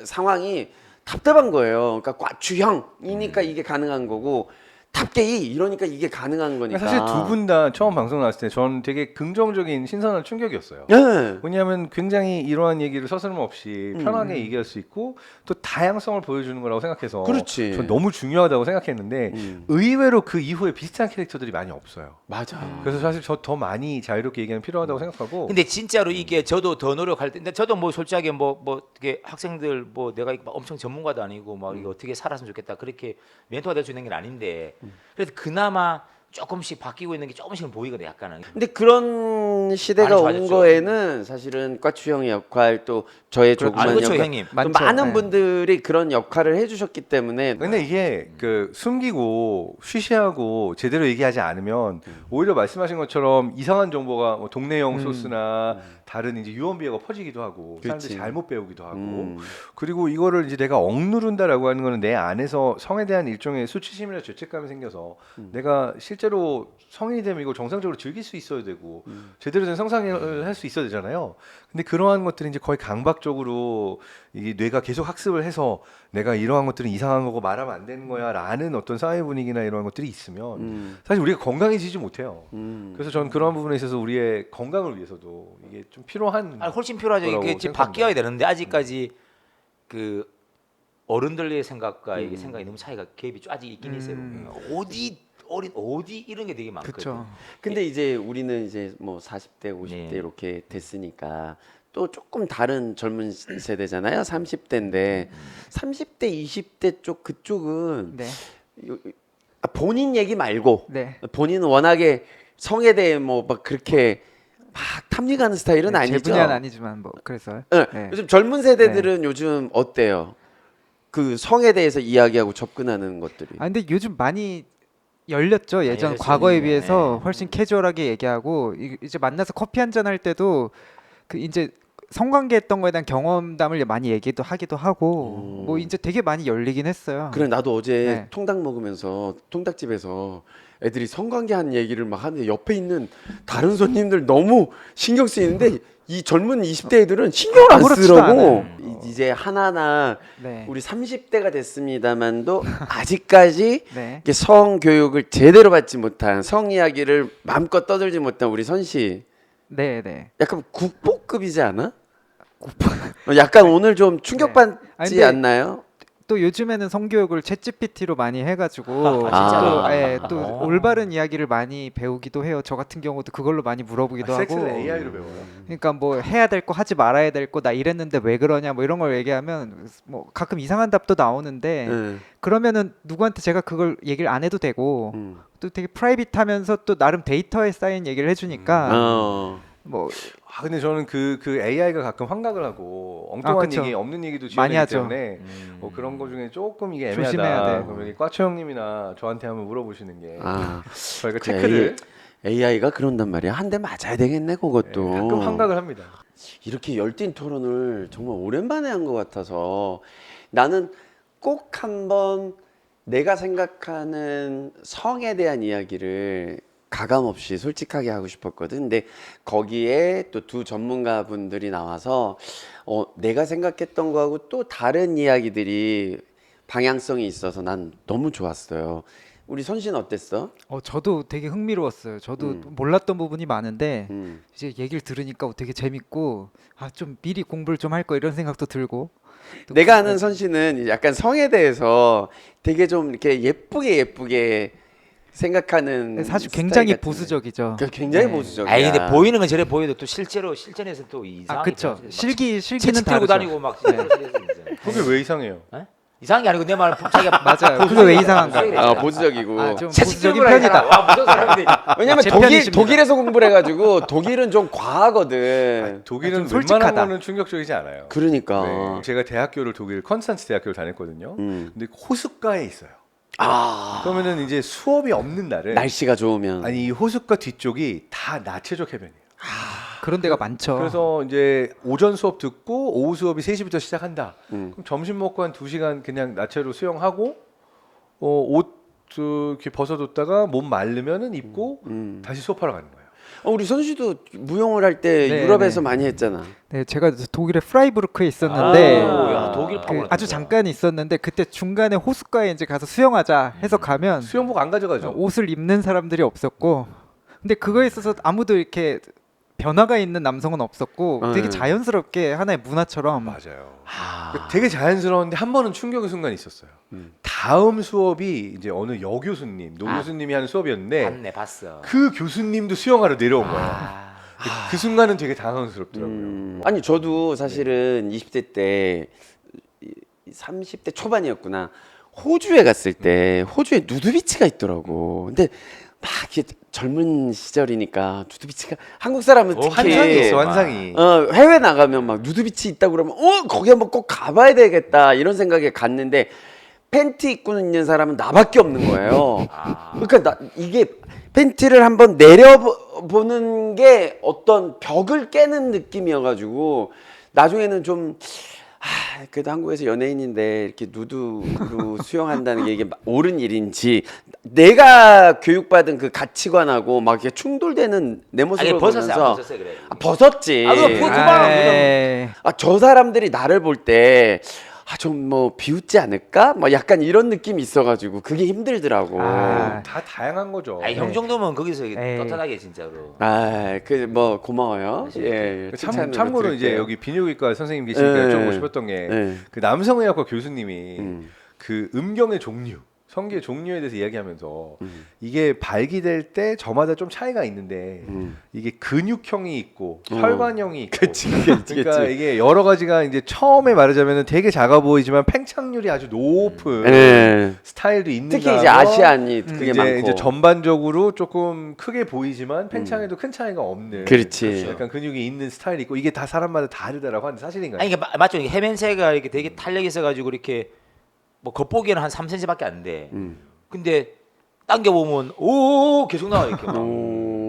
상황이 답답한 거예요. 그러니까 꽈추형이니까 이게 가능한 거고 탑게이 이러니까 이게 가능한 거니까. 사실 두 분 다 처음 방송 나왔을 때 전 되게 긍정적인 신선한 충격이었어요. 네. 왜냐하면 굉장히 이러한 얘기를 서스럼 없이 편하게 얘기할 수 있고 또 다양성을 보여주는 거라고 생각해서 그렇지. 전 너무 중요하다고 생각했는데 의외로 그 이후에 비슷한 캐릭터들이 많이 없어요. 맞아. 그래서 사실 저 더 많이 자유롭게 얘기하면 필요하다고 생각하고 근데 진짜로 이게 저도 더 노력할 때, 근데 저도 뭐 솔직하게 뭐 이게 학생들 뭐 내가 막 엄청 전문가도 아니고 막 이거 어떻게 살았으면 좋겠다 그렇게 멘토가 될 수 있는 게 아닌데 그래도 그나마 조금씩 바뀌고 있는 게 조금씩은 보이거든 약간은. 근데 그런 시대가 많이 온 좋아졌죠. 거에는 사실은 꽈추형의 역할 또 저의 조그만 그렇죠, 역할 형님. 또 많죠. 많은 네. 분들이 그런 역할을 해주셨기 때문에 근데 이게 그 숨기고 쉬쉬하고 제대로 얘기하지 않으면 오히려 말씀하신 것처럼 이상한 정보가 뭐 동네형 소스나 다른 이제 유언비어가 퍼지기도 하고 사람들이 그치. 잘못 배우기도 하고 그리고 이거를 이제 내가 억누른다라고 하는 거는 내 안에서 성에 대한 일종의 수치심이나 죄책감이 생겨서 내가 실제로 성인이 되면 이걸 정상적으로 즐길 수 있어야 되고 제대로 된 성상을 할 수 있어야 되잖아요. 근데 그러한 것들이 이제 거의 강박적으로 이게 뇌가 계속 학습을 해서 내가 이러한 것들은 이상한 거고 말하면 안 되는 거야라는 어떤 사회 분위기나 이런 것들이 있으면 사실 우리가 건강해지지 못해요. 그래서 저는 그런 부분에 있어서 우리의 건강을 위해서도 이게 좀 필요한 훨씬 필요하죠. 거라고 이게 지금 생각합니다. 바뀌어야 되는데 아직까지 그 어른들의 생각과 이게 생각이 너무 차이가 갭이 좀 아직 있긴 있어요. 어디 이런 게 되게 많거든요. 그렇죠. 근데 이제 우리는 이제 뭐 40대, 50대 네. 이렇게 됐으니까 또 조금 다른 젊은 세대잖아요. 30대인데 30대, 20대 쪽 그쪽은 네. 본인 얘기 말고 네. 본인은 워낙에 성에 대해 뭐 막 그렇게 막 탐닉하는 스타일은 네, 아니죠. 제 분야는 아니지만 뭐 그래서. 네. 네. 요즘 젊은 세대들은 요즘 어때요? 그 성에 대해서 이야기하고 접근하는 것들이. 아 근데 요즘 많이 열렸죠. 예전 열렸죠. 과거에 비해서 네. 훨씬 캐주얼하게 얘기하고 이제 만나서 커피 한잔 할 때도 그 이제 성관계 했던 거에 대한 경험담을 많이 얘기도 하기도 하고 뭐 이제 되게 많이 열리긴 했어요. 그래 나도 어제 네. 통닭 먹으면서 통닭집에서 애들이 성관계한 얘기를 막 하는데 옆에 있는 다른 손님들 너무 신경 쓰이는데 이 젊은 20대 애들은 신경을 안 아무렇지도 쓰더라고. 않아요. 이제 하나하나 네. 우리 30대가 됐습니다만도 아직까지 네. 이게 성 교육을 제대로 받지 못한 성 이야기를 마음껏 떠들지 못한 우리 선씨 네, 네. 약간 국보급이지 않아? 약간 오늘 좀 충격받지 아니, 근데 않나요? 또 요즘에는 성교육을 챗GPT로 많이 해가지고 진짜요? 또, 또 올바른 이야기를 많이 배우기도 해요. 저 같은 경우도 그걸로 많이 물어보기도 하고. 섹스는 AI로 배워요. 그러니까 뭐 해야 될 거 하지 말아야 될 거 나 이랬는데 왜 그러냐 뭐 이런 걸 얘기하면 뭐 가끔 이상한 답도 나오는데 응. 그러면은 누구한테 제가 그걸 얘기를 안 해도 되고 응. 또 되게 프라이빗하면서 또 나름 데이터에 쌓인 얘기를 해주니까 어. 뭐 아 근데 저는 그 AI가 가끔 환각을 하고 엉뚱한 그쵸. 얘기 없는 얘기도 많이 지어내기 하죠. 때문에 그런 거 중에 조금 이게 애매하다. 조심해야 돼. 그럼 여기 꽈초 형님이나 저한테 한번 물어보시는 게 아. 저희가 체크를 AI가 그런단 말이야. 한 대 맞아야 되겠네 그것도. 가끔 환각을 합니다. 이렇게 열띤 토론을 정말 오랜만에 한 것 같아서 나는 꼭 한번 내가 생각하는 성에 대한 이야기를 가감 없이 솔직하게 하고 싶었거든. 근데 거기에 또 두 전문가분들이 나와서 내가 생각했던 거하고 또 다른 이야기들이 방향성이 있어서 난 너무 좋았어요. 우리 선신 어땠어? 저도 되게 흥미로웠어요. 저도 음. 몰랐던 부분이 많은데 음. 이제 얘기를 들으니까 되게 재밌고 아 좀 미리 공부를 좀 할 거 이런 생각도 들고 또 내가 아는 선씨는 약간 성에 대해서 되게 좀 이렇게 예쁘게 생각하는 사실 스타일 굉장히 같은데. 보수적이죠. 굉장히 네. 보수적이야. 아니 근데 보이는 건 저래 보여도 또 실제로 실전에서 또 이상하게 그쵸. 막 실기는 채찍 들고 다르죠. 다니고 막 진짜 그게 왜 이상해요? 이상한 게 아니고 내 말은 자기가 맞아요. 그게 왜 이상한가요? 보수적이고. 좀 채찍 보수적인 들고 다니잖아. 편이다. 와 무서운 사람들이. 왜냐면 제 편이십니다. 독일에서 공부를 해가지고 독일은 좀 과하거든. 독일은 좀 솔직하다. 웬만한 거는 충격적이지 않아요. 그러니까. 네. 제가 대학교를 독일 컨스탄츠 대학교를 다녔거든요. 근데 호숫가에 있어요. 그러면은 이제 수업이 없는 날은 날씨가 좋으면. 아니 이 호숫가 뒤쪽이 다 나체족 해변이에요. 그런 데가 많죠. 그래서 이제 오전 수업 듣고 오후 수업이 3시부터 시작한다. 그럼 점심 먹고 한 2시간 그냥 나체로 수영하고 옷 이렇게 벗어뒀다가 몸 마르면은 입고 다시 수업하러 가는 거예요. 우리 선수도 무용을 할 때 네, 유럽에서 네. 많이 했잖아. 네, 제가 독일의 프라이부르크에 있었는데 야, 독일 그 파고 아주 잠깐 있었는데 그때 중간에 호숫가에 이제 가서 수영하자 해서 가면 수영복 안 가져가죠. 옷을 입는 사람들이 없었고 근데 그거에 있어서 아무도 이렇게 변화가 있는 남성은 없었고 되게 자연스럽게 하나의 문화처럼 맞아요. 되게 자연스러운데 한 번은 충격의 순간이 있었어요. 다음 수업이 이제 어느 여교수님, 노교수님이 하는 수업이었는데 봤네 봤어. 그 교수님도 수영하러 내려온 거예요. 그 순간은 되게 당황스럽더라고요. 아니 저도 사실은 20대 때 30대 초반이었구나. 호주에 갔을 때 호주에 누드비치가 있더라고. 근데 막 이렇게 젊은 시절이니까 누드비치가 한국 사람은 특히 환상이 있어, 환상이. 해외 나가면 막 누드비치 있다 그러면 거기 한번 꼭 가봐야 되겠다 이런 생각에 갔는데 팬티 입고 있는 사람은 나밖에 없는 거예요. 그러니까 이게 팬티를 한번 내려보는 게 어떤 벽을 깨는 느낌이어가지고 나중에는 좀 그래도 한국에서 연예인인데 이렇게 누드로 수영한다는 게 이게 옳은 일인지 내가 교육받은 그 가치관하고 막 이렇게 충돌되는 내 모습을 아니 벗었어요. 보면서 안 벗었어요 그래. 벗었지. 그거 두방 에이, 저 사람들이 나를 볼 때 좀 뭐 비웃지 않을까? 뭐 약간 이런 느낌이 있어가지고 그게 힘들더라고. 아. 다 다양한 거죠. 형 정도면 거기서 에이. 떳떳하게 진짜로. 그 뭐 고마워요. 예. 참고로 이제 여기 비뇨기과 선생님 계시니까 네. 여쭤보고 싶었던 게 네. 그 남성의학과 교수님이 그 음경의 종류, 성기의 종류에 대해서 이야기하면서 이게 발기될 때 저마다 좀 차이가 있는데 이게 근육형이 있고 혈관형이 있고 그러니까 이게 여러 가지가 이제 처음에 말하자면 되게 작아 보이지만 팽창률이 아주 높은 스타일도 있는가 특히 이제 하면 아시안이 그게 많고 이제 전반적으로 조금 크게 보이지만 팽창에도 큰 차이가 없는 그렇지. 약간 근육이 있는 스타일이 있고 이게 다 사람마다 다르다라고 하는데 사실인가요? 아니 이게 맞죠. 이게 해면새가 이렇게 되게 탄력 있어가지고 이렇게 뭐 겉보기에는 한 3cm밖에 안 돼. 근데 당겨 보면 오 계속 나와 이렇게 막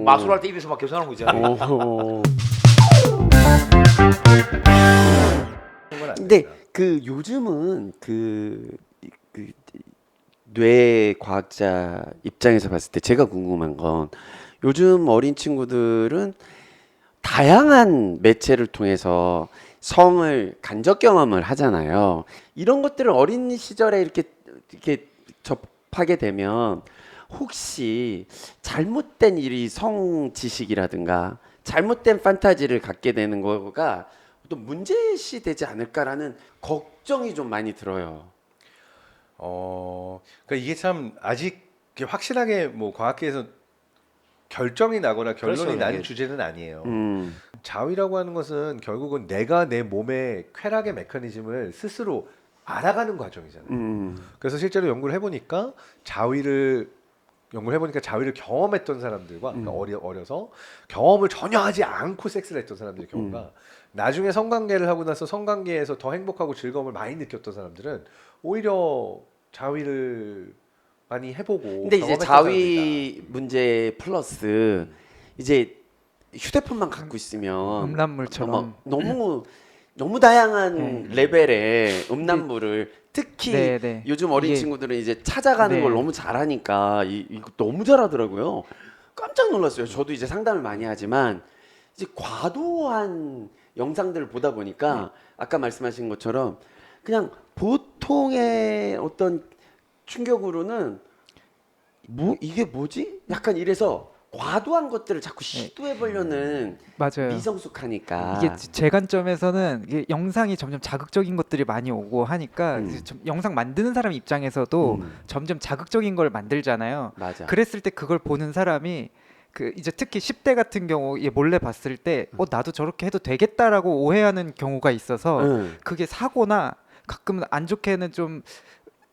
마술할 때 입에서 막 계속 나오는 거 있잖아요. 근데 그 요즘은 그 뇌 과학자 입장에서 봤을 때 제가 궁금한 건 요즘 어린 친구들은 다양한 매체를 통해서 성을 간접 경험을 하잖아요. 이런 것들을 어린 시절에 이렇게 접하게 되면 혹시 잘못된 이 성 지식이라든가 잘못된 판타지를 갖게 되는 거가 또 문제시 되지 않을까라는 걱정이 좀 많이 들어요. 그러니까 이게 참 아직 이렇게 확실하게 뭐 과학계에서 결정이 나거나 결론이 그렇죠, 난 이게. 주제는 아니에요. 음, 자위라고 하는 것은 결국은 내가 내 몸의 쾌락의 메커니즘을 스스로 알아가는 과정이잖아요. 그래서 실제로 연구를 해보니까 자위를 경험했던 사람들과 그러니까 어려서 경험을 전혀 하지 않고 섹스를 했던 사람들의 경우가 나중에 성관계를 하고 나서 성관계에서 더 행복하고 즐거움을 많이 느꼈던 사람들은 오히려 자위를 많이 해보고 근데 이제 경험했던 자위 사람들이다. 문제 플러스 이제 휴대폰만 갖고 있으면 음란물처럼. 너무 다양한 레벨의 음란물을 특히 네, 네. 요즘 어린 이게- 친구들은 이제 찾아가는 네. 걸 너무 잘하니까 이거 너무 잘하더라고요. 깜짝 놀랐어요. 저도 이제 상담을 많이 하지만 이제 과도한 영상들을 보다 보니까 아까 말씀하신 것처럼 그냥 보통의 어떤 충격으로는 뭐 이게 뭐지? 약간 이래서 과도한 것들을 자꾸 시도해 보려는 맞아요. 미성숙하니까 이게 제 관점에서는 이게 영상이 점점 자극적인 것들이 많이 오고 하니까 음. 이제 영상 만드는 사람 입장에서도 음. 점점 자극적인 걸 만들잖아요. 맞아. 그랬을 때 그걸 보는 사람이 그 이제 특히 10대 같은 경우 얘 몰래 봤을 때 나도 저렇게 해도 되겠다라고 오해하는 경우가 있어서 응. 그게 사고나 가끔은 안 좋게는 좀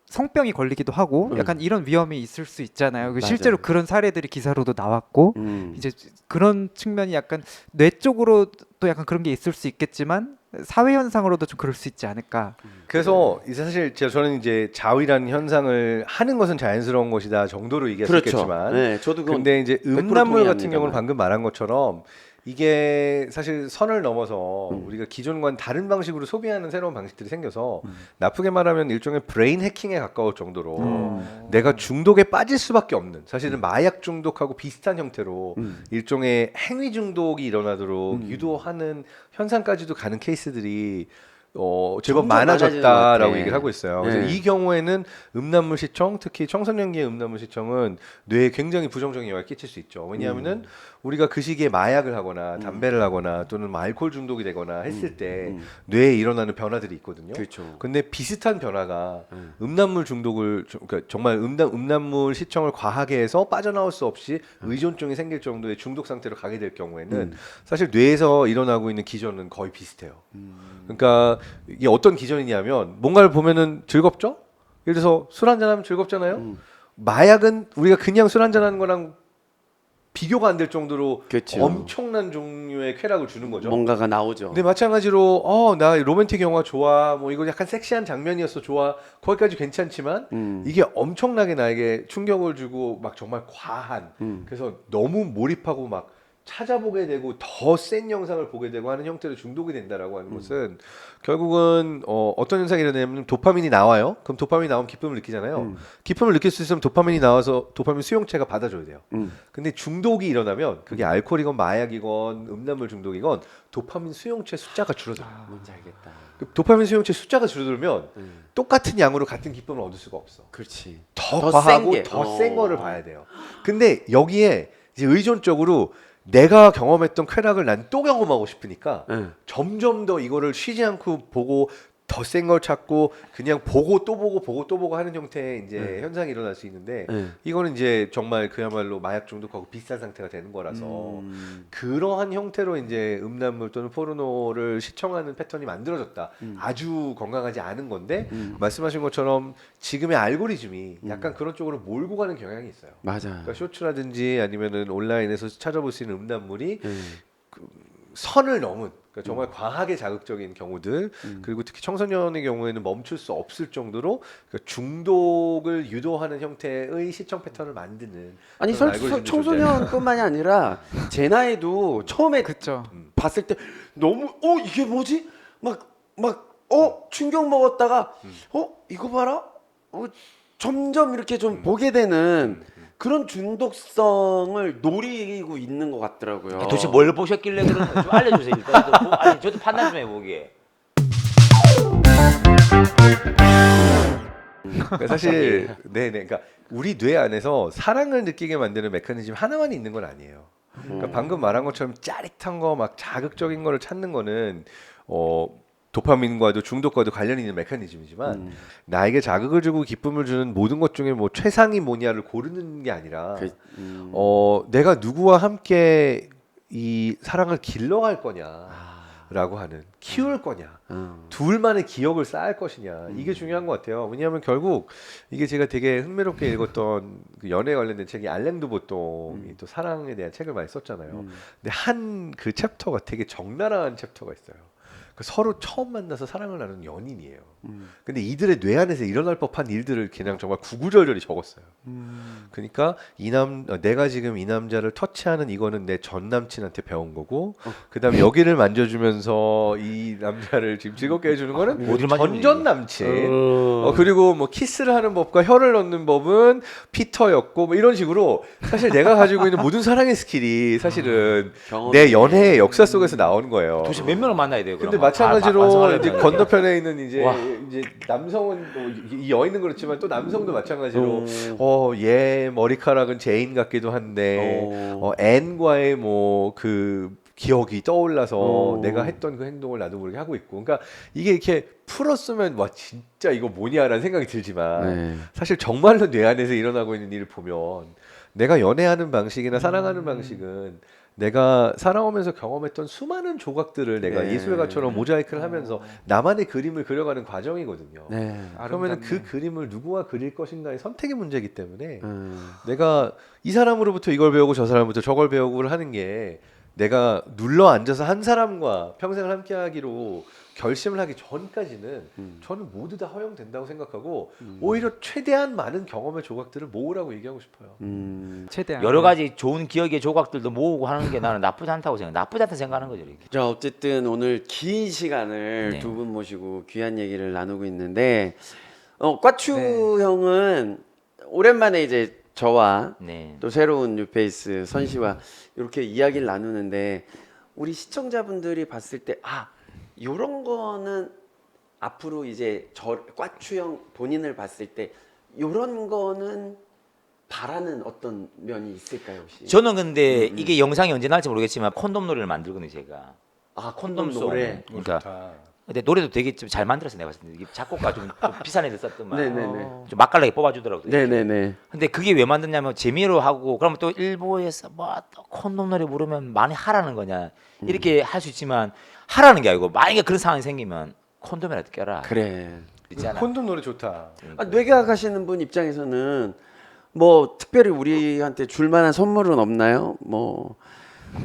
성병이 걸리기도 하고 약간 이런 위험이 있을 수 있잖아요. 맞아요. 실제로 그런 사례들이 기사로도 나왔고 이제 그런 측면이 약간 뇌 쪽으로 또 약간 그런 게 있을 수 있겠지만 사회 현상으로도 좀 그럴 수 있지 않을까. 그래서 이제 사실 저는 이제 자위라는 현상을 하는 것은 자연스러운 것이다 정도로 얘기할 수 그렇죠. 있겠지만 네, 저도 그건 근데 이제 100% 음란물 같은 동의합니다만. 경우는 방금 말한 것처럼 이게 사실 선을 넘어서 우리가 기존과는 다른 방식으로 소비하는 새로운 방식들이 생겨서 나쁘게 말하면 일종의 브레인 해킹에 가까울 정도로 내가 중독에 빠질 수밖에 없는 사실은 마약 중독하고 비슷한 형태로 일종의 행위 중독이 일어나도록 유도하는 현상까지도 가는 케이스들이 제법 점점 많아지는 것 많아졌다라고 같아. 얘기를 하고 있어요. 그래서 네. 이 경우에는 음란물 시청, 특히 청소년기의 음란물 시청은 뇌에 굉장히 부정적인 영향을 끼칠 수 있죠. 왜냐하면은 우리가 그 시기에 마약을 하거나 담배를 하거나 또는 뭐 알코올 중독이 되거나 했을 때 뇌에 일어나는 변화들이 있거든요. 그렇죠. 근데 비슷한 변화가 음란물 중독을 그러니까 정말 음란물 시청을 과하게 해서 빠져나올 수 없이 의존증이 생길 정도의 중독 상태로 가게 될 경우에는 사실 뇌에서 일어나고 있는 기전은 거의 비슷해요. 그러니까 이게 어떤 기전이냐면 뭔가를 보면은 즐겁죠? 예를 들어서 술 한잔하면 즐겁잖아요. 마약은 우리가 그냥 술 한잔하는 거랑 비교가 안 될 정도로 그렇죠. 엄청난 종류의 쾌락을 주는 거죠. 뭔가가 나오죠. 근데 마찬가지로 나 로맨틱 영화 좋아 뭐 이거 약간 섹시한 장면이었어 좋아 거기까지 괜찮지만 이게 엄청나게 나에게 충격을 주고 막 정말 과한 그래서 너무 몰입하고 막 찾아보게 되고 더 센 영상을 보게 되고 하는 형태로 중독이 된다라고 하는 것은 결국은 어떤 현상이 일어나냐면 도파민이 나와요. 그럼 도파민이 나오면 기쁨을 느끼잖아요. 기쁨을 느낄 수 있으면 도파민이 나와서 도파민 수용체가 받아줘야 돼요. 근데 중독이 일어나면 그게 알코올이건 마약이건 음란물 중독이건 도파민 수용체 숫자가 줄어들어요. 뭔지 알겠다. 그 도파민 수용체 숫자가 줄어들면 똑같은 양으로 같은 기쁨을 얻을 수가 없어. 그렇지. 더 더 과하고 센 게. 더 센 거를 봐야 돼요. 근데 여기에 이제 의존적으로 내가 경험했던 쾌락을 난 또 경험하고 싶으니까 응. 점점 더 이거를 쉬지 않고 보고 더 센 걸 찾고 그냥 보고 또 보고 보고 또 보고 하는 형태의 이제 현상이 일어날 수 있는데 이거는 이제 정말 그야말로 마약 중독하고 비슷한 상태가 되는 거라서 그러한 형태로 이제 음란물 또는 포르노를 시청하는 패턴이 만들어졌다. 아주 건강하지 않은 건데 말씀하신 것처럼 지금의 알고리즘이 약간 그런 쪽으로 몰고 가는 경향이 있어요. 맞아. 그러니까 쇼츠라든지 아니면은 온라인에서 찾아볼 수 있는 음란물이 선을 넘은 그러니까 정말 과하게 자극적인 경우들 그리고 특히 청소년의 경우에는 멈출 수 없을 정도로 그러니까 중독을 유도하는 형태의 시청 패턴을 만드는 아니 그런 알고리즘도 청소년뿐만이 아니라 제 나이도 처음에 그쵸. 봤을 때 너무 이게 뭐지? 막 충격 먹었다가 이거 봐라. 점점 이렇게 좀 보게 되는 그런 중독성을 노리고 있는 것 같더라고요. 도대체 뭘 보셨길래 그런 거 좀 알려주세요. 일단 아니 저도 판단 좀 해보게. 그러니까 사실 그러니까 우리 뇌 안에서 사랑을 느끼게 만드는 메커니즘 하나만 있는 건 아니에요. 그러니까 방금 말한 것처럼 짜릿한 거 막 자극적인 거를 찾는 거는 도파민과도 중독과도 관련이 있는 메커니즘이지만 나에게 자극을 주고 기쁨을 주는 모든 것 중에 뭐 최상이 뭐냐를 고르는 게 아니라 내가 누구와 함께 이 사랑을 길러갈 거냐라고 하는 키울 거냐 둘만의 기억을 쌓을 것이냐 이게 중요한 것 같아요. 왜냐하면 결국 이게 제가 되게 흥미롭게 읽었던 그 연애 관련된 책이 알랭 드보통이 또 사랑에 대한 책을 많이 썼잖아요. 근데 한 그 챕터가 되게 적나라한 챕터가 있어요. 그 서로 처음 만나서 사랑을 나누는 연인이에요. 근데 이들의 뇌 안에서 일어날 법한 일들을 그냥 정말 구구절절히 적었어요. 그러니까 내가 지금 이 남자를 터치하는 이거는 내 전 남친한테 배운 거고, 그다음에 여기를 만져주면서 이 남자를 지금 즐겁게 해주는 거는 어디를 만지는 전 남친. 그리고 뭐 키스를 하는 법과 혀를 넣는 법은 피터였고, 뭐 이런 식으로 사실 내가 가지고 있는 모든 사랑의 스킬이 사실은 내 연애의 역사 속에서 나오는 거예요. 도대체 몇 명을 만나야 돼요? 근데 그러면? 마찬가지로 이제 완성하려면. 건너편에 있는 이제 와. 남성은 이 여인은 그렇지만 또 남성도 마찬가지로 얘 머리카락은 제인 같기도 한데 앤과의 뭐 그 기억이 떠올라서 내가 했던 그 행동을 나도 모르게 하고 있고, 그러니까 이게 이렇게 풀었으면 와 진짜 이거 뭐냐라는 생각이 들지만 사실 정말로 뇌 안에서 일어나고 있는 일을 보면 내가 연애하는 방식이나 사랑하는 방식은 내가 살아오면서 경험했던 수많은 조각들을 내가 예술가처럼 모자이크를 하면서 나만의 그림을 그려가는 과정이거든요. 그러면 그 그림을 누구와 그릴 것인가의 선택의 문제이기 때문에 내가 이 사람으로부터 이걸 배우고 저 사람부터 저걸 배우고를 하는 게 내가 눌러 앉아서 한 사람과 평생을 함께하기로 결심을 하기 전까지는 저는 모두 다 허용된다고 생각하고 오히려 최대한 많은 경험의 조각들을 모으라고 얘기하고 싶어요. 최대한 여러 가지 좋은 기억의 조각들도 모으고 하는 게 나는 나쁘지 않다고 생각. 나쁘지 않다 생각하는 거죠. 이렇게. 자, 어쨌든 오늘 긴 시간을 네. 두 분 모시고 귀한 얘기를 나누고 있는데 꽈추 형은 오랜만에 이제 저와 네. 또 새로운 뉴페이스 선 씨와 이렇게 이야기를 나누는데 우리 시청자분들이 봤을 때 요런 거는 앞으로 이제 꽈추 형 본인을 봤을 때 요런 거는 바라는 어떤 면이 있을까요, 혹시? 저는 근데 이게 영상이 언제 나올지 모르겠지만 콘돔 노래를 만들거든요, 제가. 콘돔 송. 노래. 그러니까 근데 노래도 되게 좀 잘 만들었어 내가 봤을 때. 이게 작곡가 좀 비싼 애들 썼더만. 네네네. 좀 맛깔나게 뽑아주더라고요. 네네네. 근데 그게 왜 만드냐면 재미로 하고 그러면 또 일부에서 또 콘돔 노래 부르면 많이 하라는 거냐 이렇게 할 수 있지만 하라는 게 아니고 만약에 그런 상황이 생기면 콘돔이라도 껴라. 그래. 있잖아. 콘돔 노래 좋다. 뇌과학 하시는 분 입장에서는 뭐 특별히 우리한테 줄 만한 선물은 없나요? 뭐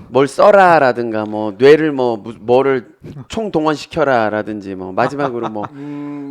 뭘 써라라든가 뭐 뇌를 뭐를 총동원시켜라라든지 뭐 마지막으로 뭐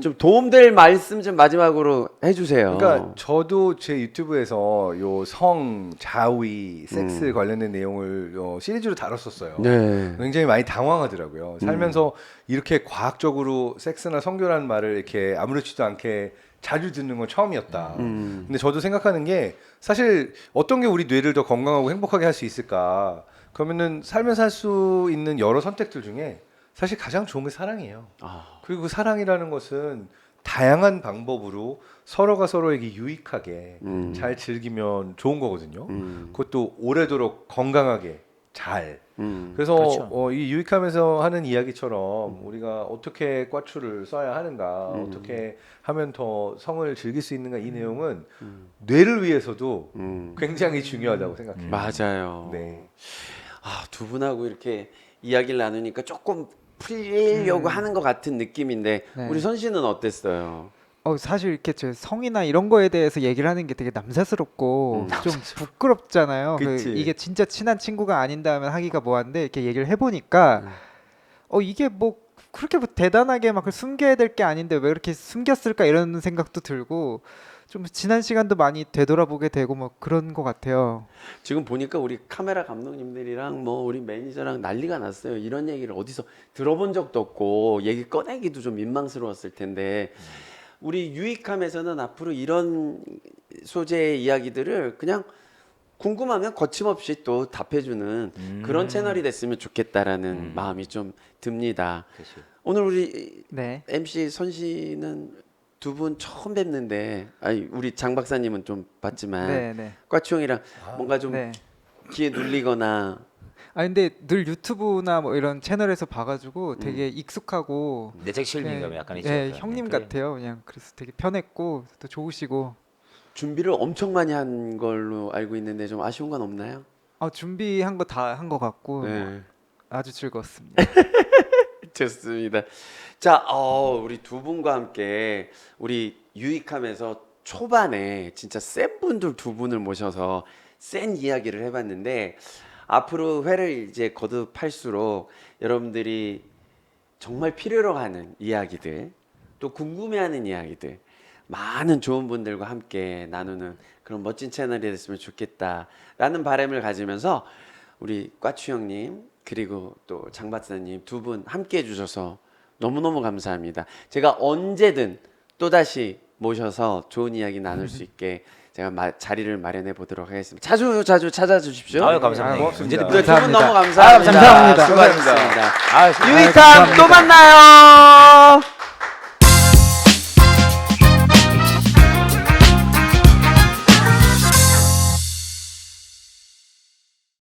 좀 도움될 말씀 좀 마지막으로 해주세요. 그러니까 저도 제 유튜브에서 요 성, 자위, 섹스 관련된 내용을 시리즈로 다뤘었어요. 네. 굉장히 많이 당황하더라고요. 살면서 이렇게 과학적으로 섹스나 성교라는 말을 이렇게 아무렇지도 않게 자주 듣는 건 처음이었다. 근데 저도 생각하는 게 사실 어떤 게 우리 뇌를 더 건강하고 행복하게 할 수 있을까? 그러면은 살면서 할 수 있는 여러 선택들 중에 사실 가장 좋은 게 사랑이에요. 그리고 그 사랑이라는 것은 다양한 방법으로 서로가 서로에게 유익하게 잘 즐기면 좋은 거거든요. 그것도 오래도록 건강하게 잘. 그래서 그렇죠. 이 유익하면서 하는 이야기처럼 우리가 어떻게 꽈추를 써야 하는가, 어떻게 하면 더 성을 즐길 수 있는가, 이 내용은 뇌를 위해서도 굉장히 중요하다고 생각해요. 맞아요. 네. 두 분하고 이렇게 이야기를 나누니까 조금 풀리려고 하는 것 같은 느낌인데 네. 우리 선 씨는 어땠어요? 사실 이렇게 제 성이나 이런 거에 대해서 얘기를 하는 게 되게 남사스럽고 좀 부끄럽잖아요. 그치. 이게 진짜 친한 친구가 아닌다면 하기가 뭐한데 이렇게 얘기를 해보니까 이게 뭐 그렇게 뭐 대단하게 막 숨겨야 될 게 아닌데 왜 그렇게 숨겼을까 이런 생각도 들고 좀 지난 시간도 많이 되돌아보게 되고 뭐 그런 것 같아요. 지금 보니까 우리 카메라 감독님들이랑 뭐 우리 매니저랑 난리가 났어요. 이런 얘기를 어디서 들어본 적도 없고 얘기 꺼내기도 좀 민망스러웠을 텐데 우리 유익함에서는 앞으로 이런 소재의 이야기들을 그냥 궁금하면 거침없이 또 답해주는 그런 채널이 됐으면 좋겠다라는 마음이 좀 듭니다. 그치. 오늘 우리 네. MC 선 씨는 두 분 처음 뵙는데, 아니 우리 장 박사님은 좀 봤지만 네, 네. 꽈추 형이랑 뭔가 좀 네. 귀에 눌리거나 아 근데 늘 유튜브나 뭐 이런 채널에서 봐가지고 되게 익숙하고 내적 실미감 약간 있죠. 네, 형님 같아요. 그냥 그래서 되게 편했고 또 좋으시고. 준비를 엄청 많이 한 걸로 알고 있는데 좀 아쉬운 건 없나요? 준비한 거 다 한 거 같고 네. 아주 즐거웠습니다. 좋습니다. 자, 우리 두 분과 함께 우리 유익하면서 초반에 진짜 센 분들 두 분을 모셔서 센 이야기를 해봤는데 앞으로 회를 이제 거듭할수록 여러분들이 정말 필요로 하는 이야기들 또 궁금해하는 이야기들 많은 좋은 분들과 함께 나누는 그런 멋진 채널이 됐으면 좋겠다라는 바람을 가지면서 우리 꽈추 형님 그리고 또 장 박사님 두 분 함께 해주셔서 너무너무 감사합니다. 제가 언제든 또다시 모셔서 좋은 이야기 나눌 수 있게 제가 자리를 마련해 보도록 하겠습니다. 자주 찾아주십시오. 아유, 감사합니다. 고맙습니다. 언제든 두 분 너무 감사합니다. 감사합니다. 감사합니다. 수고하셨습니다. 아유, 유익함 또 만나요.